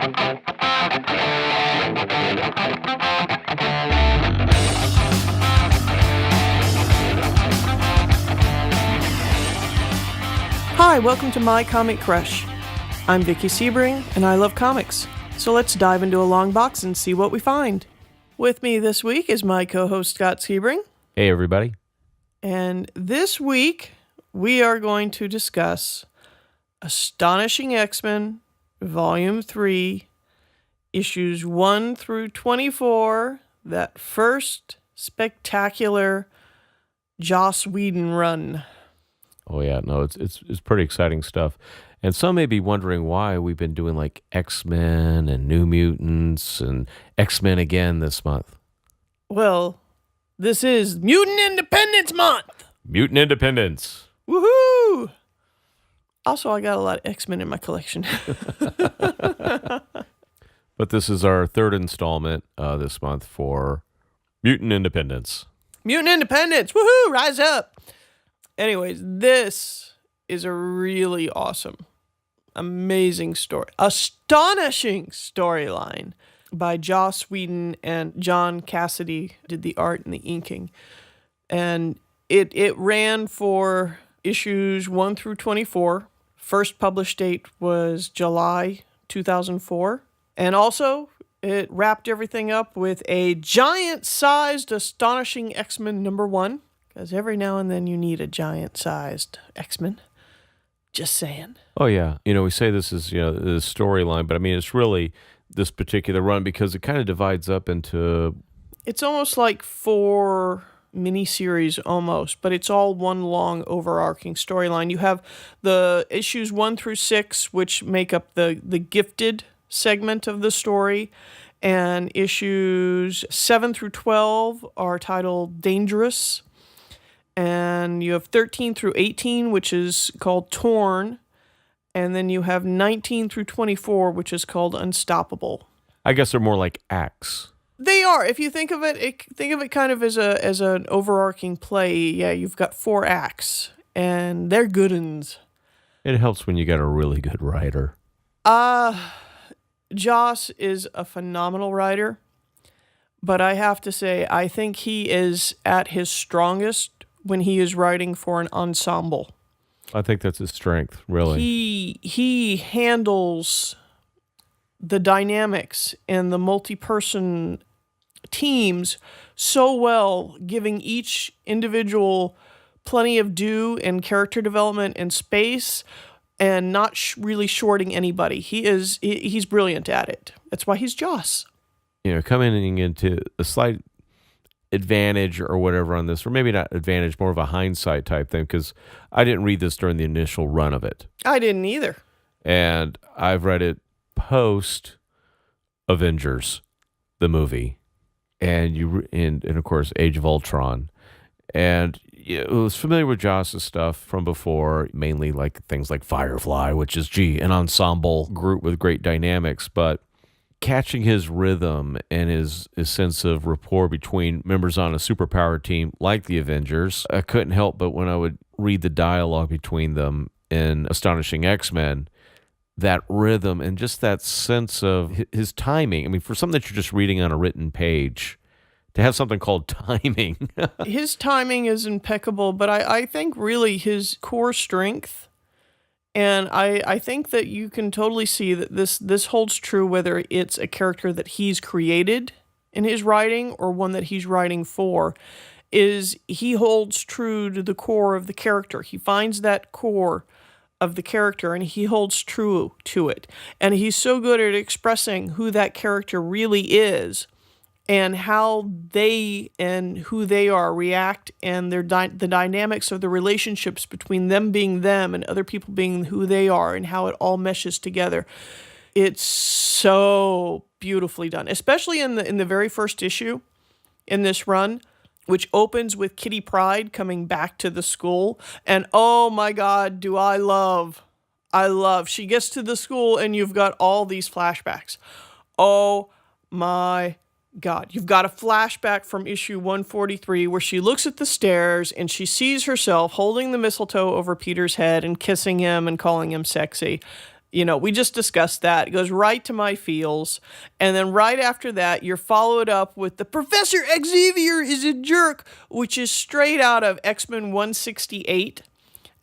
Hi, welcome to My Comic Crush. I'm Vicky Sebring, and I love comics. So let's dive into a long box and see what we find. With me this week is my co-host Scott Sebring. Hey, everybody. And this week, we are going to discuss Astonishing X-Men, Volume 3, Issues 1 through 24, that first spectacular Joss Whedon run. Oh yeah, no, it's pretty exciting stuff. And some may be wondering why we've been doing like X-Men and New Mutants and X-Men again this month. Well, this is Mutant Independence Month. Mutant Independence. Woohoo! Also, I got a lot of X-Men in my collection. But this is our third installment this month for Mutant Independence. Mutant Independence! Woohoo! Rise up! Anyways, this is a really awesome, amazing story. Astonishing storyline by Joss Whedon, and John Cassady did the art and the inking. And it ran for issues 1 through 24. First published date was July 2004. And also, it wrapped everything up with a giant-sized Astonishing X-Men #1. Because every now and then you need a giant-sized X-Men. Just saying. Oh, yeah. We say this is, the storyline, but I mean, it's really this particular run because it kind of divides up into... It's almost like 4 miniseries almost, but it's all one long overarching storyline. You have the issues 1 through 6, which make up the gifted segment of the story, and issues 7 through 12 are titled Dangerous. And you have 13 through 18, which is called Torn. And then you have 19 through 24, which is called Unstoppable. I guess they're more like acts. They are. If you think of it kind of as an overarching play. Yeah, you've got 4 acts, and they're good uns. It helps when you got a really good writer. Joss is a phenomenal writer, but I have to say, I think he is at his strongest when he is writing for an ensemble. I think that's his strength, really. He handles the dynamics and the multi-person teams so well, giving each individual plenty of due and character development and space, and not really shorting anybody. He's brilliant at it. That's why he's Joss. Coming into a slight advantage or whatever on this, or maybe not advantage, more of a hindsight type thing, because I didn't read this during the initial run of it. I didn't either. And I've read it post Avengers, the movie, and of course Age of Ultron. And I was familiar with Joss's stuff from before, mainly like things like Firefly, which is an ensemble group with great dynamics, but catching his rhythm and his sense of rapport between members on a superpower team like the Avengers, I couldn't help but when I would read the dialogue between them in Astonishing X-Men, that rhythm and just that sense of his timing. I mean, for something that you're just reading on a written page, to have something called timing. His timing is impeccable, but I think really his core strength, and I think that you can totally see that this holds true whether it's a character that he's created in his writing or one that he's writing for, is he holds true to the core of the character. He finds that core of the character and he holds true to it. And he's so good at expressing who that character really is and how they and who they are react, and the dynamics of the relationships between them being them and other people being who they are, and how it all meshes together. It's so beautifully done, especially in the very first issue in this run, which opens with Kitty Pryde coming back to the school. And oh my God, do I love. She gets to the school and you've got all these flashbacks. Oh my God, you've got a flashback from issue 143 where she looks at the stairs and she sees herself holding the mistletoe over Peter's head and kissing him and calling him sexy. We just discussed that. It goes right to my feels. And then right after that, you're followed up with the Professor Xavier is a jerk, which is straight out of X-Men 168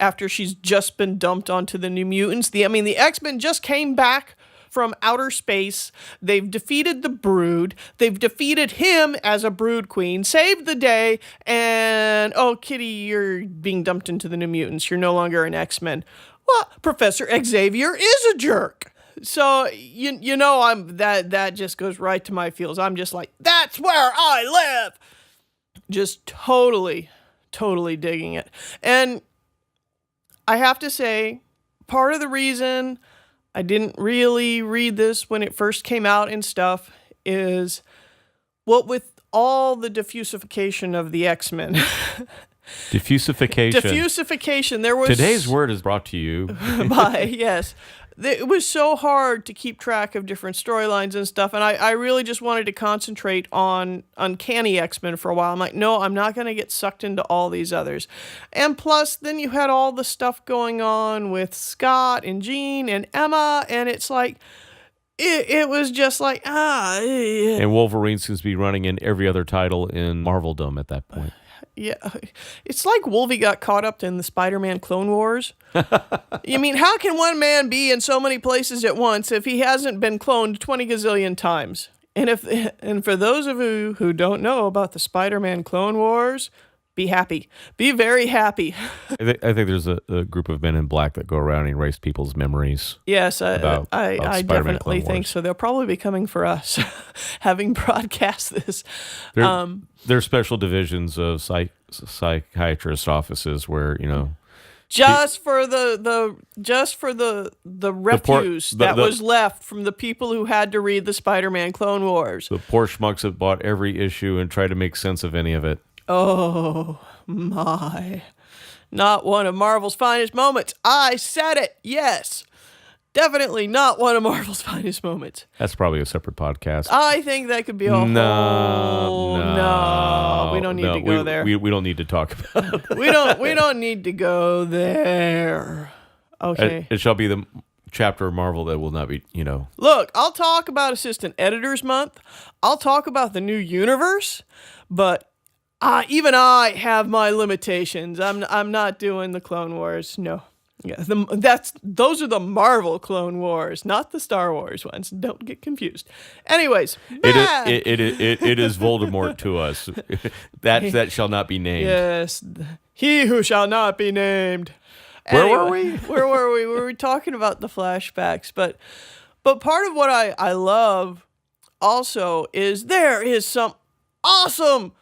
after she's just been dumped onto the New Mutants. The X-Men just came back from outer space. They've defeated the Brood. They've defeated him as a Brood Queen, saved the day, and, oh, Kitty, you're being dumped into the New Mutants. You're no longer an X-Men. Well, Professor Xavier is a jerk. So, that just goes right to my feels. I'm just like, that's where I live. Just totally digging it. And I have to say, part of the reason I didn't really read this when it first came out and stuff is what with all the diffusification of the X-Men. Diffusification. There was today's word is brought to you by, yes. It was so hard to keep track of different storylines and stuff, and I really just wanted to concentrate on Uncanny X-Men for a while. I'm like, no, I'm not going to get sucked into all these others. And plus, then you had all the stuff going on with Scott and Jean and Emma, and it's like, it was just like, And Wolverine seems to be running in every other title in Marveldom at that point. Yeah, it's like Wolvie got caught up in the Spider-Man Clone Wars. How can one man be in so many places at once if he hasn't been cloned 20 gazillion times? And for those of you who don't know about the Spider-Man Clone Wars, be happy. Be very happy. I think there's a group of men in black that go around and erase people's memories. Yes, I definitely think so. They'll probably be coming for us, having broadcast this. There's special divisions of psychiatrist offices where, just for the refuse that was left from the people who had to read the Spider-Man Clone Wars. The poor schmucks that bought every issue and tried to make sense of any of it. Oh, my. Not one of Marvel's finest moments. I said it. Yes. Definitely not one of Marvel's finest moments. That's probably a separate podcast. I think that could be a whole... No, we don't need to go there. We don't need to talk about it. We don't need to go there. Okay. It shall be the chapter of Marvel that will not be, Look, I'll talk about Assistant Editors Month. I'll talk about the new universe, but even I have my limitations. I'm not doing the Clone Wars. No. Yeah, those are the Marvel Clone Wars, not the Star Wars ones. Don't get confused. Anyways, it is Voldemort to us. That shall not be named. Yes, he who shall not be named. Where were we? Where were we? We were talking about the flashbacks, but part of what I love also is there is some awesome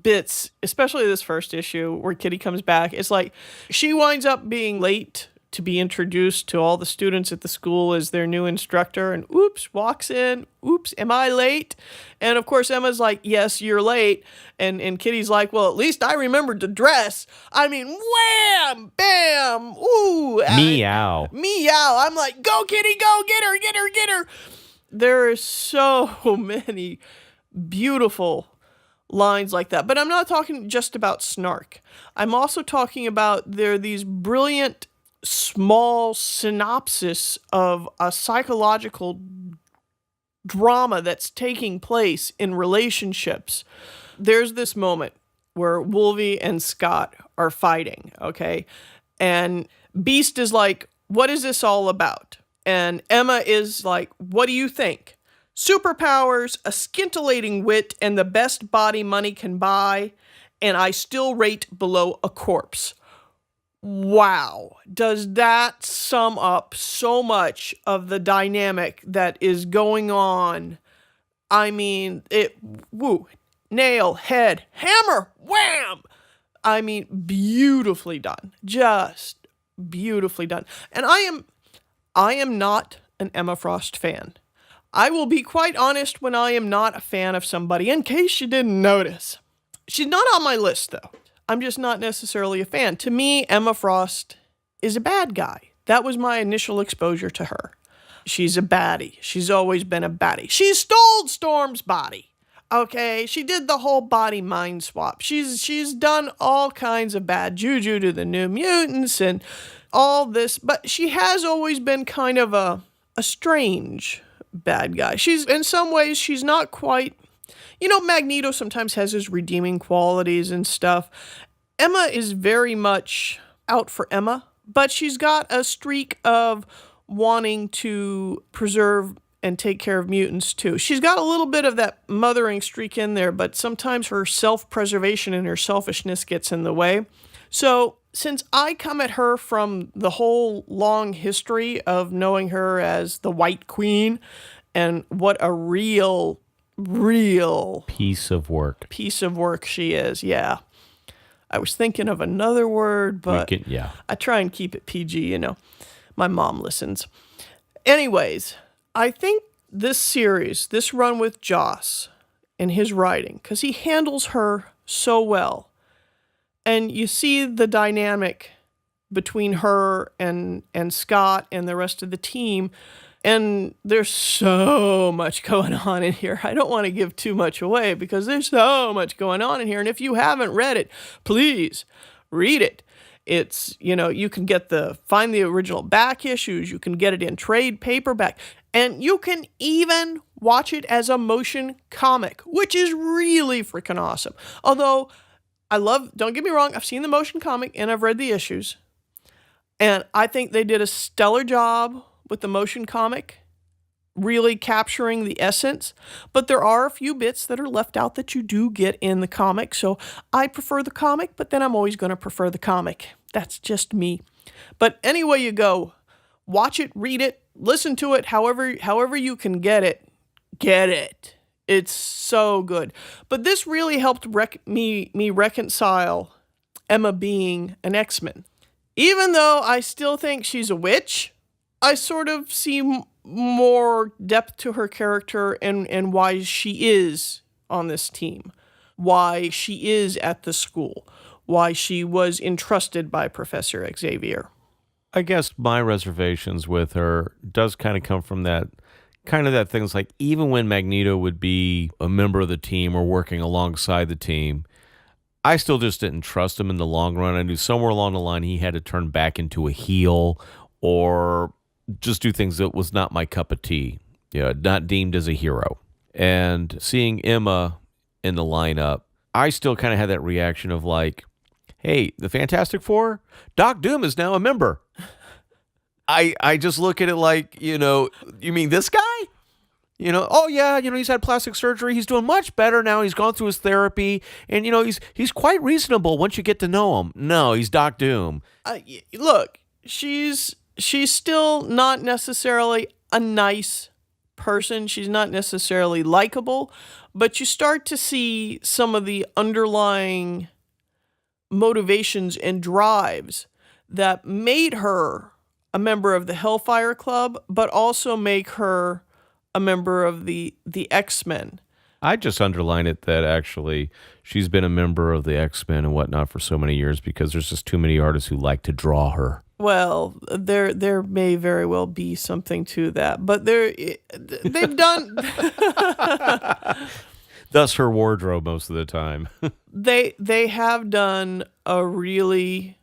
bits, especially this first issue where Kitty comes back. It's like she winds up being late to be introduced to all the students at the school as their new instructor, and walks in, am I late? And of course Emma's like, yes, you're late. And Kitty's like, well, at least I remembered to dress. I mean, wham, bam, ooh. Meow. I'm like, go Kitty, go, get her. There are so many beautiful lines like that. But I'm not talking just about snark. I'm also talking about there are these brilliant small synopsis of a psychological drama that's taking place in relationships. There's this moment where Wolvie and Scott are fighting, okay? And Beast is like, what is this all about? And Emma is like, what do you think? Superpowers, a scintillating wit, and the best body money can buy, and I still rate below a corpse. Wow. Does that sum up so much of the dynamic that is going on? I mean, nail, head, hammer, wham! I mean, beautifully done. Just beautifully done. And I am not an Emma Frost fan. I will be quite honest when I am not a fan of somebody, in case you didn't notice. She's not on my list, though. I'm just not necessarily a fan. To me, Emma Frost is a bad guy. That was my initial exposure to her. She's a baddie. She's always been a baddie. She stole Storm's body. Okay, she did the whole body mind swap. She's done all kinds of bad juju to the New Mutants and all this, but she has always been kind of a strange bad guy. She's in some ways she's not quite, Magneto sometimes has his redeeming qualities and stuff. Emma is very much out for Emma, but she's got a streak of wanting to preserve and take care of mutants too. She's got a little bit of that mothering streak in there, but sometimes her self-preservation and her selfishness gets in the way. So since I come at her from the whole long history of knowing her as the White Queen and what a real piece of work she is, yeah. I was thinking of another word, but I try and keep it PG, My mom listens. Anyways, I think this series, this run with Joss and his writing, because he handles her so well, and you see the dynamic between her and Scott and the rest of the team, and there's so much going on in here. I don't want to give too much away because there's so much going on in here, and if you haven't read it, please read it. It's, you can find the original back issues, you can get it in trade paperback, and you can even watch it as a motion comic, which is really freaking awesome. Although, don't get me wrong, I've seen the motion comic and I've read the issues, and I think they did a stellar job with the motion comic, really capturing the essence, but there are a few bits that are left out that you do get in the comic, so I prefer the comic, but then I'm always going to prefer the comic. That's just me. But anyway you go, watch it, read it, listen to it, however you can get it. It's so good. But this really helped me reconcile Emma being an X-Men. Even though I still think she's a witch, I sort of see more depth to her character and why she is on this team, why she is at the school, why she was entrusted by Professor Xavier. I guess my reservations with her does kind of come from that things like even when Magneto would be a member of the team or working alongside the team, I still just didn't trust him in the long run. I knew somewhere along the line he had to turn back into a heel or just do things that was not my cup of tea, not deemed as a hero. And seeing Emma in the lineup, I still kind of had that reaction of like, hey, the Fantastic Four, Doc Doom is now a member. I just look at it like, you mean this guy? Oh yeah, he's had plastic surgery. He's doing much better now. He's gone through his therapy, and he's quite reasonable once you get to know him. No, he's Doc Doom. Look, she's still not necessarily a nice person. She's not necessarily likable, but you start to see some of the underlying motivations and drives that made her a member of the Hellfire Club, but also make her a member of the X-Men. I just underline it that actually she's been a member of the X-Men and whatnot for so many years because there's just too many artists who like to draw her. Well, there may very well be something to that, but they've done thus her wardrobe most of the time. they have done a really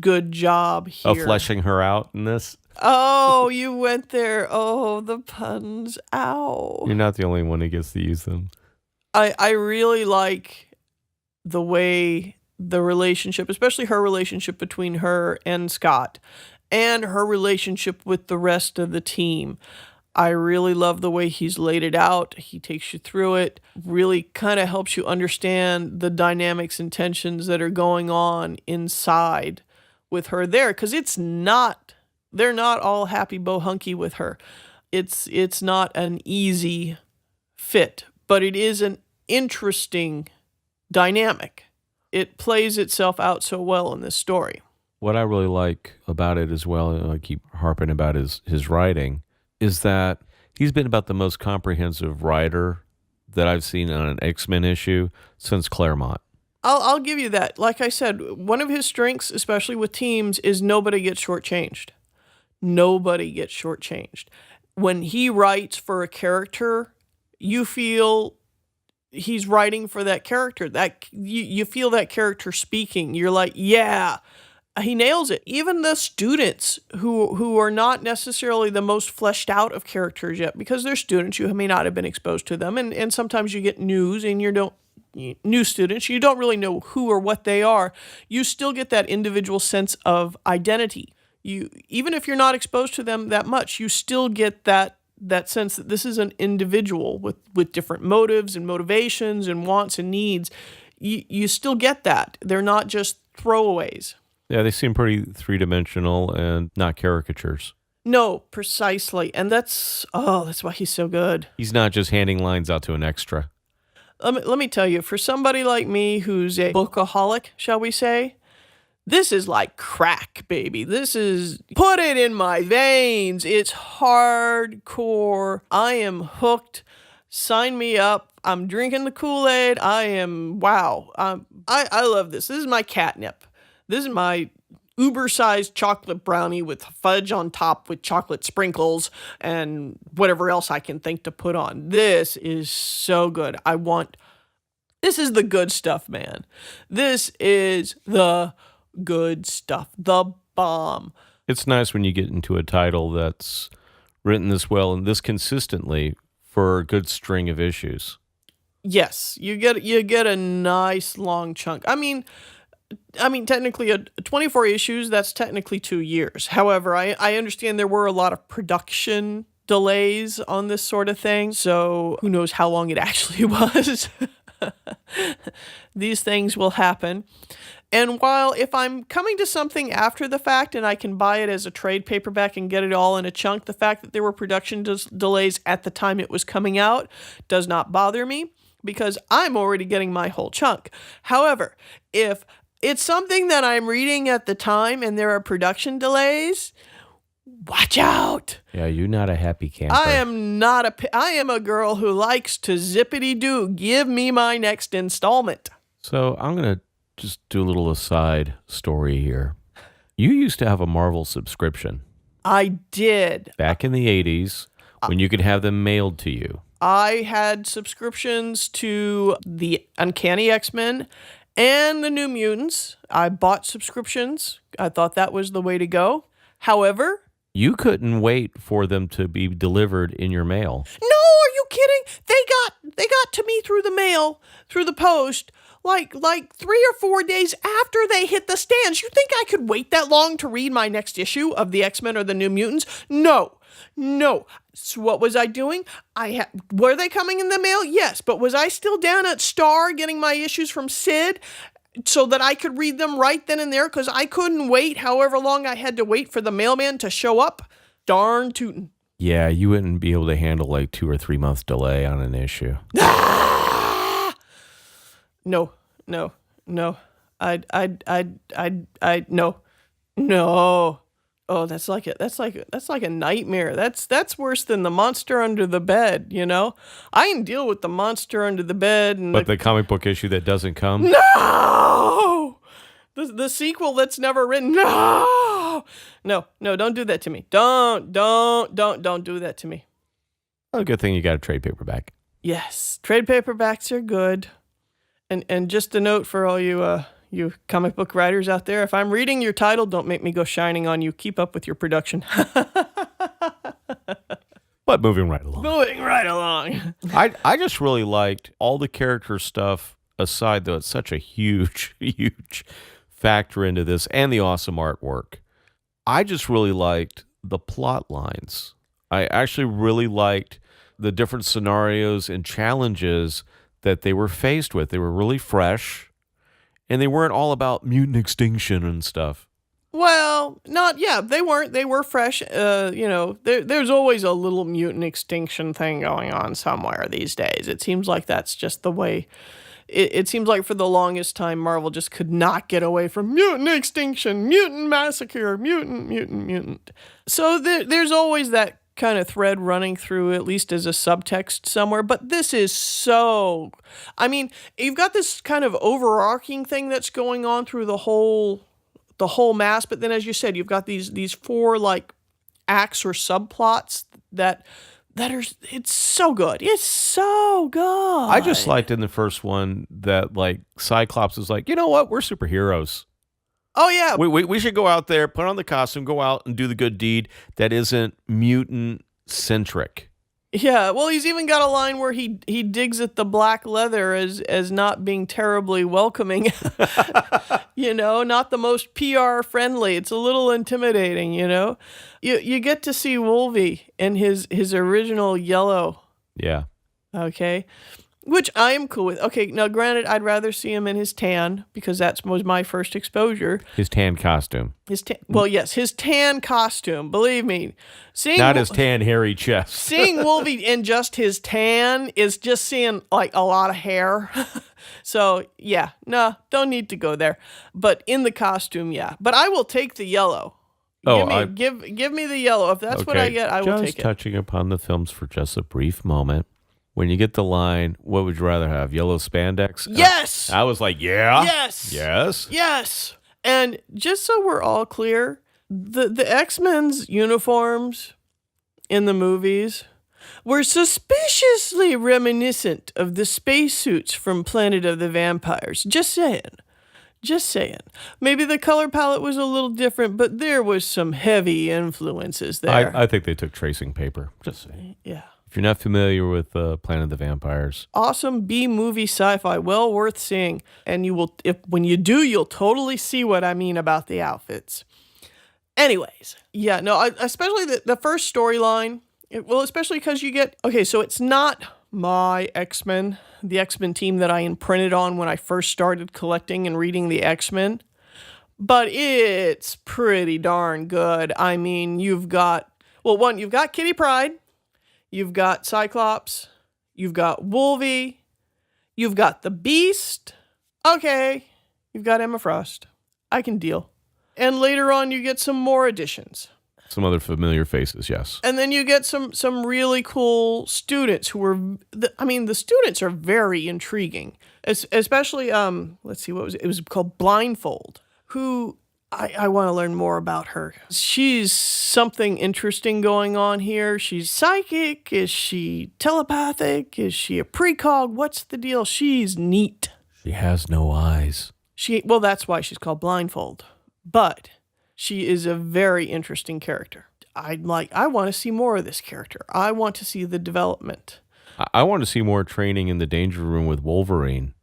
good job here of fleshing her out in this. Oh, you went there. Oh, the puns. Ow. You're not the only one who gets to use them. I really like the way the relationship, especially her relationship between her and Scott, and her relationship with the rest of the team. I really love the way he's laid it out. He takes you through it, really kind of helps you understand the dynamics and tensions that are going on inside with her there, because they're not all happy bo-hunky with her. It's not an easy fit, but it is an interesting dynamic. It plays itself out so well in this story. What I really like about it as well, and I keep harping about his writing, is that he's been about the most comprehensive writer that I've seen on an X-Men issue since Claremont. I'll give you that. Like I said, one of his strengths, especially with teams, is nobody gets shortchanged. Nobody gets shortchanged. When he writes for a character, you feel he's writing for that character. That you feel that character speaking. You're like, yeah, he nails it. Even the students who are not necessarily the most fleshed out of characters yet, because they're students, you may not have been exposed to them, and sometimes you get news and new students, you don't really know who or what they are. You still get that individual sense of identity. Even if you're not exposed to them that much, you still get that sense that this is an individual with different motives and motivations and wants and needs. You still get that. They're not just throwaways. Yeah, they seem pretty three-dimensional and not caricatures. No, precisely. And that's why he's so good. He's not just handing lines out to an extra. Let me tell you, for somebody like me who's a bookaholic, shall we say, this is like crack, baby. This is, put it in my veins. It's hardcore. I am hooked. Sign me up. I'm drinking the Kool-Aid. Wow. I love this. This is my catnip. This is my uber-sized chocolate brownie with fudge on top with chocolate sprinkles and whatever else I can think to put on. This is so good. This is the good stuff, man. This is the good stuff. The bomb. It's nice when you get into a title that's written this well and this consistently for a good string of issues. Yes, you get a nice long chunk. I mean, technically, 24 issues, that's technically 2 years. However, I understand there were a lot of production delays on this sort of thing, so who knows how long it actually was. These things will happen. And while if I'm coming to something after the fact and I can buy it as a trade paperback and get it all in a chunk, the fact that there were production delays at the time it was coming out does not bother me because I'm already getting my whole chunk. However, if it's something that I'm reading at the time and there are production delays, watch out. Yeah, you're not a happy camper. I am a girl who likes to zippity-doo. Give me my next installment. So I'm going to just do a little aside story here. You used to have a Marvel subscription. I did. Back in the 80s when you could have them mailed to you. I had subscriptions to the Uncanny X-Men and the New Mutants. I bought subscriptions. I thought that was the way to go. However, you couldn't wait for them to be delivered in your mail. No, are you kidding? They got to me through the mail, through the post, like 3 or 4 days after they hit the stands. You think I could wait that long to read my next issue of the X-Men or the New Mutants? No. So what was I doing? Were they coming in the mail? Yes, but was I still down at Star getting my issues from Sid so that I could read them right then and there because I couldn't wait however long I had to wait for the mailman to show up? Darn tootin'. Yeah, you wouldn't be able to handle like 2 or 3 months delay on an issue. Ah! No. No. Oh, that's like a nightmare. That's worse than the monster under the bed, you know? I can deal with the monster under the bed and But the comic book issue that doesn't come? No! The sequel that's never written. No, don't do that to me. Don't do that to me. Well, good thing you got a trade paperback. Yes, trade paperbacks are good. And just a note for all you comic book writers out there, if I'm reading your title, don't make me go shining on you. Keep up with your production. But moving right along. I just really liked all the character stuff aside, though it's such a huge factor into this and the awesome artwork. I just really liked the plot lines. I actually really liked the different scenarios and challenges that they were faced with. They were really fresh, and they weren't all about mutant extinction and stuff. Well, they weren't. They were fresh. There's always a little mutant extinction thing going on somewhere these days. It seems like that's just the way. It seems like for the longest time, Marvel just could not get away from mutant extinction, mutant massacre, mutant. So there's always that kind of thread running through, at least as a subtext somewhere. But this is so... I mean, you've got this kind of overarching thing that's going on through the whole mass, but then as you said, you've got these 4 like acts or subplots that it's so good. It's so good. I just liked in the first one that like Cyclops was like, you know what? We're superheroes. Oh yeah. We should go out there, put on the costume, go out and do the good deed that isn't mutant centric. Yeah, well, he's even got a line where he digs at the black leather as not being terribly welcoming. Not the most PR friendly. It's a little intimidating, You get to see Wolvie in his original yellow. Yeah. Okay. Which I am cool with. Okay, now granted, I'd rather see him in his tan because that was my first exposure. His tan costume. His tan costume. Believe me, not his tan hairy chest. Seeing Wolvie in just his tan is just seeing like a lot of hair. So yeah, no, don't need to go there. But in the costume, yeah. But I will take the yellow. Give me the yellow. If that's what I get, I will take it. Just touching upon the films for just a brief moment. When you get the line, what would you rather have? Yellow spandex? Yes! I was like, yeah. Yes! Yes. Yes! And just so we're all clear, the X-Men's uniforms in the movies were suspiciously reminiscent of the spacesuits from Planet of the Vampires. Just saying. Maybe the color palette was a little different, but there was some heavy influences there. I think they took tracing paper. Just saying. Yeah. If you're not familiar with Planet of the Vampires. Awesome B-movie sci-fi, well worth seeing. And when you do, you'll totally see what I mean about the outfits. Anyways, yeah, no, especially the first storyline, especially because you get, okay, so it's not my X-Men, the X-Men team that I imprinted on when I first started collecting and reading the X-Men, but it's pretty darn good. I mean, you've got Kitty Pryde, you've got Cyclops, you've got Wolvie, you've got the Beast, okay, you've got Emma Frost, I can deal. And later on, you get some more additions. Some other familiar faces, yes. And then you get some really cool students who were, the students are very intriguing. Especially, let's see, what was it? It was called Blindfold, who I want to learn more about her. She's something interesting going on here. She's psychic. Is she telepathic? Is she a precog? What's the deal? She's neat. She has no eyes. That's why she's called Blindfold. But she is a very interesting character. I want to see more of this character. I want to see the development. I want to see more training in the Danger Room with Wolverine.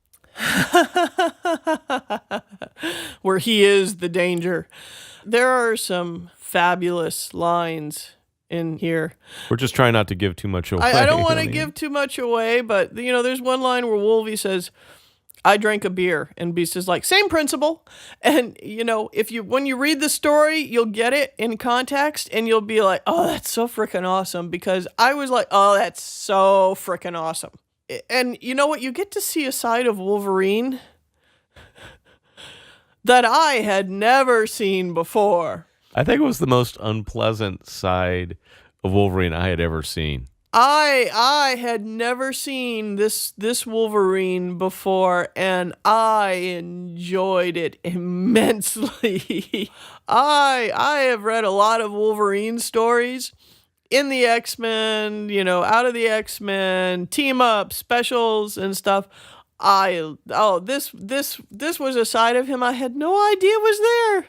Where he is the danger. There are some fabulous lines in here. We're just trying not to give too much away. I don't want to give too much away, but there's one line where Wolvie says, I drank a beer, and Beast is like, same principle. And when you read the story, you'll get it in context, and you'll be like, oh, that's so freaking awesome, because I was like, oh, that's so freaking awesome. And you know what? You get to see a side of Wolverine that I had never seen before. I think it was the most unpleasant side of Wolverine I had ever seen. I had never seen this Wolverine before, and I enjoyed it immensely. I have read a lot of Wolverine stories in the X-Men, out of the X-Men, team up, specials and stuff. This was a side of him I had no idea was there.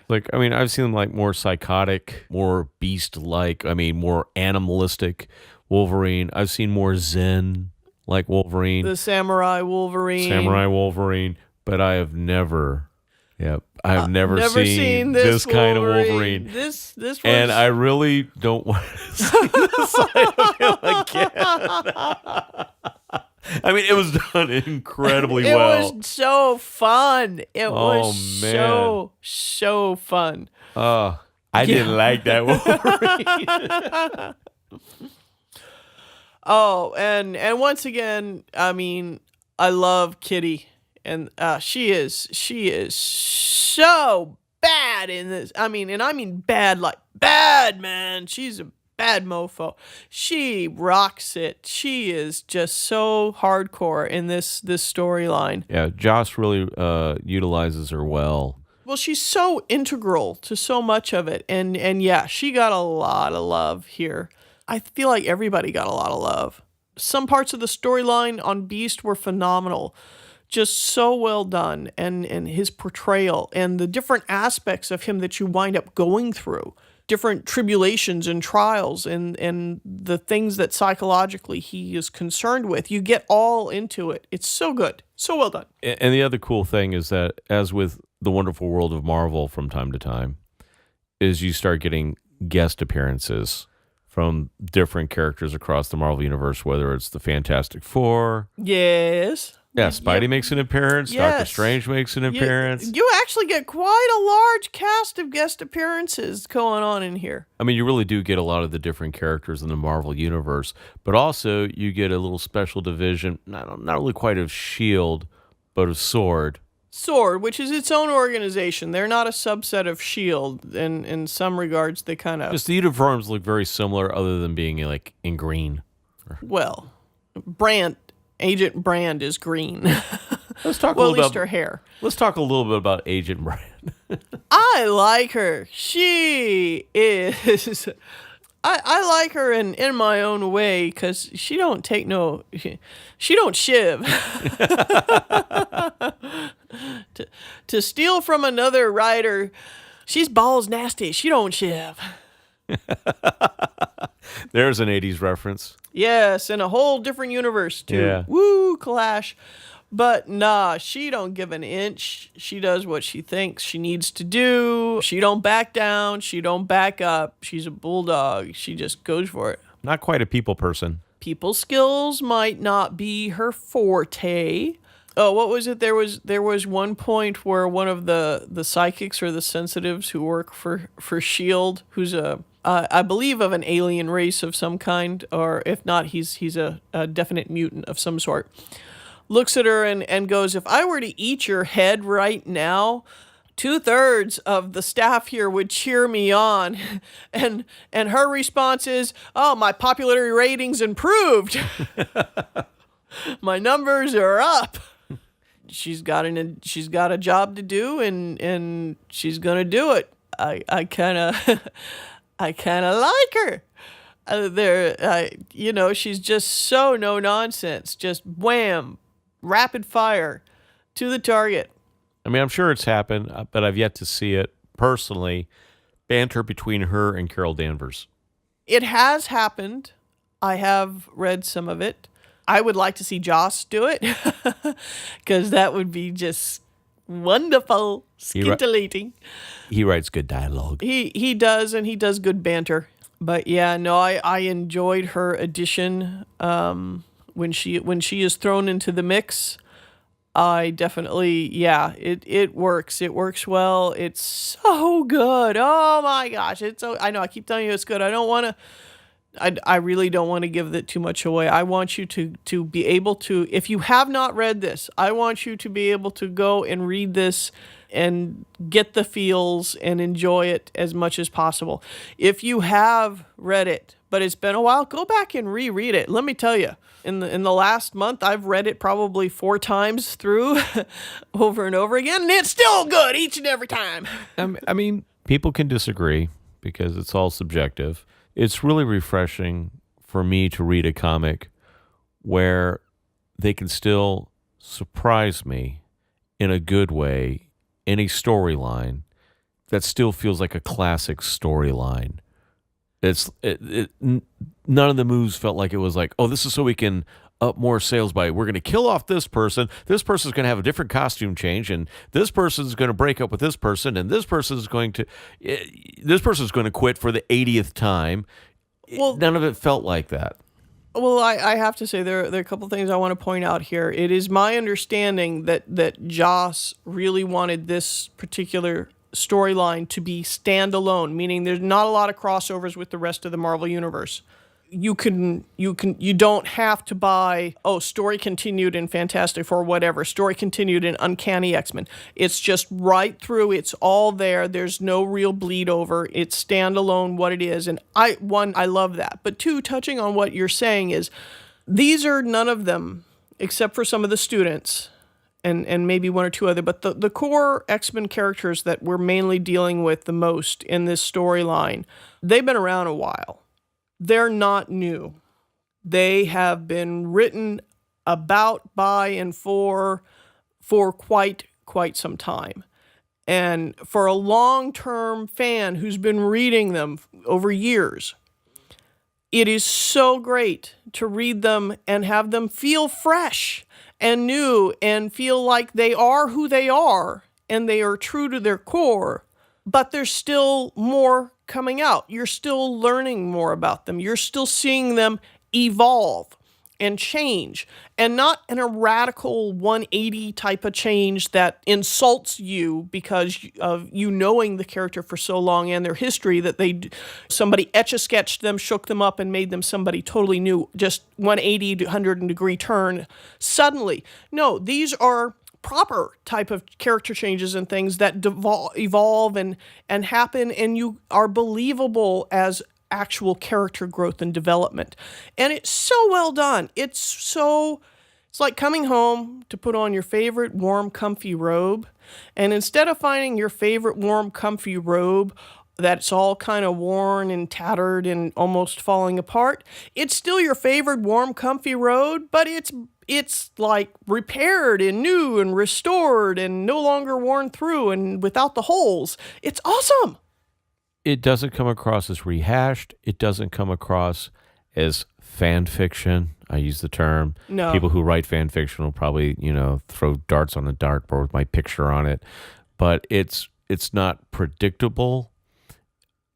I've seen him more psychotic, more beast-like, more animalistic Wolverine. I've seen more zen like Wolverine. The Samurai Wolverine. But I have never seen this kind of Wolverine. This was... And I really don't want to see this side of him again. It was done incredibly well. It was so fun. It was so fun. I didn't like that Wolverine. Oh, and once again, I love Kitty, and she is so bad in this. I mean bad, like bad, man. She's a bad mofo. She rocks it. She is just so hardcore in this storyline. Yeah, Joss really utilizes her well. Well, she's so integral to so much of it, and yeah, she got a lot of love here. I feel like everybody got a lot of love. Some parts of the storyline on Beast were phenomenal. Just so well done, and his portrayal and the different aspects of him that you wind up going through, different tribulations and trials and the things that psychologically he is concerned with. You get all into it. It's so good. So well done. And the other cool thing is that, as with the wonderful world of Marvel from time to time, is you start getting guest appearances from different characters across the Marvel Universe, whether it's the Fantastic Four. Yes. Yeah, Spidey makes an appearance. Yes. Doctor Strange makes an appearance. You actually get quite a large cast of guest appearances going on in here. I mean, you really do get a lot of the different characters in the Marvel Universe, but also you get a little special division, not really quite of S.H.I.E.L.D., but of S.W.O.R.D. S.W.O.R.D., which is its own organization. They're not a subset of S.H.I.E.L.D. In some regards, they kind of... Just the uniforms look very similar, other than being like in green. Well, Agent Brand is green. Let's talk well, a little at least about her hair. Let's talk a little bit about Agent Brand. I like her. She is... I like her in my own way, because she don't take no... She don't shiv. to steal from another writer, she's balls nasty. She don't shiv. There's an 80s reference. Yes, in a whole different universe, too. Yeah. Woo, clash. But nah, she don't give an inch. She does what she thinks she needs to do. She don't back down. She don't back up. She's a bulldog. She just goes for it. Not quite a people person. People skills might not be her forte. Oh, what was it? There was one point where one of the psychics or the sensitives who work for S.H.I.E.L.D., who's I believe of an alien race of some kind, or if not, he's a definite mutant of some sort, looks at her and goes, "If I were to eat your head right now, 2/3 of the staff here would cheer me on." And her response is, "Oh, my popularity ratings improved. My numbers are up." She's got a job to do, and she's gonna do it. I kind of like her. She's just so no nonsense. Just wham, rapid fire, to the target. I mean, I'm sure it's happened, but I've yet to see it personally. Banter between her and Carol Danvers. It has happened. I have read some of it. I would like to see Joss do it, because that would be just wonderful, scintillating. He writes good dialogue. He does, and he does good banter. But yeah, no, I enjoyed her addition. When she is thrown into the mix, I definitely, it works. It works well. It's so good. Oh my gosh, I know I keep telling you it's good. I really don't want to give it too much away. I want you to be able to, if you have not read this, I want you to be able to go and read this and get the feels and enjoy it as much as possible. If you have read it, but it's been a while, go back and reread it. Let me tell you, in the last month, I've read it probably 4 times through over and over again, and it's still good each and every time. I mean, people can disagree because it's all subjective. It's really refreshing for me to read a comic where they can still surprise me in a good way, in a storyline that still feels like a classic storyline. None of the moves felt like it was like, oh, this is so we can up more sales by, we're going to kill off this person's going to have a different costume change, and this person's going to break up with this person, and this person's going to quit for the 80th time. Well, none of it felt like that. Well, I have to say there are a couple things I want to point out here. It is my understanding that Joss really wanted this particular storyline to be standalone, meaning there's not a lot of crossovers with the rest of the Marvel Universe. You don't have to buy, story continued in Fantastic Four, whatever, story continued in Uncanny X-Men. It's just right through. It's all there. There's no real bleed over. It's standalone what it is. And I love that. But 2, touching on what you're saying is, these are none of them, except for some of the students and maybe 1 or 2 other, but the core X-Men characters that we're mainly dealing with the most in this storyline, they've been around a while. they're not new. They have been written about, by, and for quite some time. And for a long-term fan who's been reading them over years, it is so great to read them and have them feel fresh and new and feel like they are who they are and they are true to their core, but there's still more coming out. You're still learning more about them. You're still seeing them evolve and change, and not in a radical 180 type of change that insults you because of you knowing the character for so long and their history that somebody etch-a-sketched them, shook them up, and made them somebody totally new, just 180 to 100-degree turn suddenly. No, these are proper type of character changes and things that evolve and happen, and you are believable as actual character growth and development. And it's so well done. It's like coming home to put on your favorite warm, comfy robe. And instead of finding your favorite warm, comfy robe that's all kind of worn and tattered and almost falling apart, it's still your favorite warm, comfy robe, but it's like repaired and new and restored and no longer worn through and without the holes. It's awesome. It doesn't come across as rehashed. It doesn't come across as fan fiction. I use the term. No. People who write fan fiction will probably, throw darts on a dartboard with my picture on it. But it's not predictable.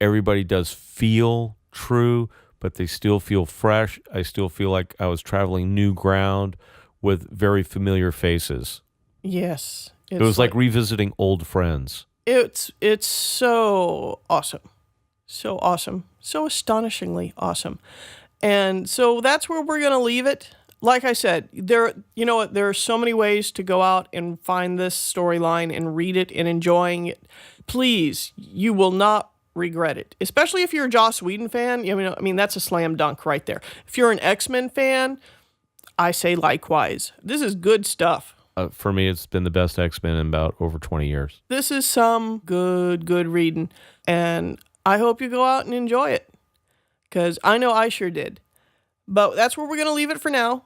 Everybody does feel true, but they still feel fresh. I still feel like I was traveling new ground with very familiar faces. Yes. It was like revisiting old friends. It's so awesome. So awesome. So astonishingly awesome. And so that's where we're going to leave it. Like I said, there are so many ways to go out and find this storyline and read it and enjoying it. Please, you will not regret it. Especially if you're a Joss Whedon fan. I mean, that's a slam dunk right there. If you're an X-Men fan, I say likewise. This is good stuff. For me, it's been the best X-Men in about over 20 years. This is some good reading, and I hope you go out and enjoy it, because I know I sure did. But that's where we're going to leave it for now.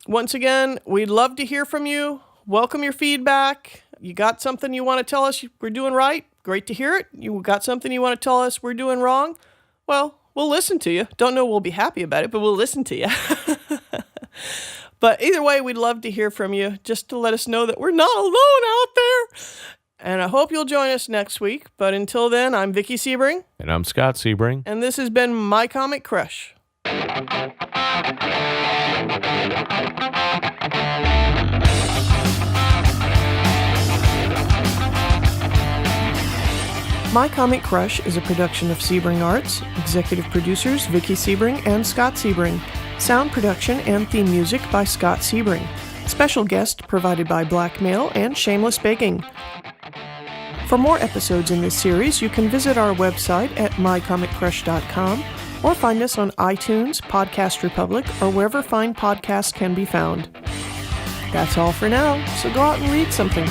Once again, we'd love to hear from you. Welcome your feedback. You got something you want to tell us we're doing right? Great to hear it. You got something you want to tell us we're doing wrong? Well, we'll listen to you. Don't know we'll be happy about it, but we'll listen to you. But either way, we'd love to hear from you, just to let us know that we're not alone out there. And I hope you'll join us next week. But until then, I'm Vicky Sebring. And I'm Scott Sebring. And this has been My Comic Crush. My Comic Crush is a production of Sebring Arts. Executive producers Vicky Sebring and Scott Sebring. Sound production and theme music by Scott Sebring. Special guest provided by Blackmail and Shameless Begging. For more episodes in this series, you can visit our website at mycomiccrush.com or find us on iTunes, Podcast Republic, or wherever fine podcasts can be found. That's all for now, so go out and read something.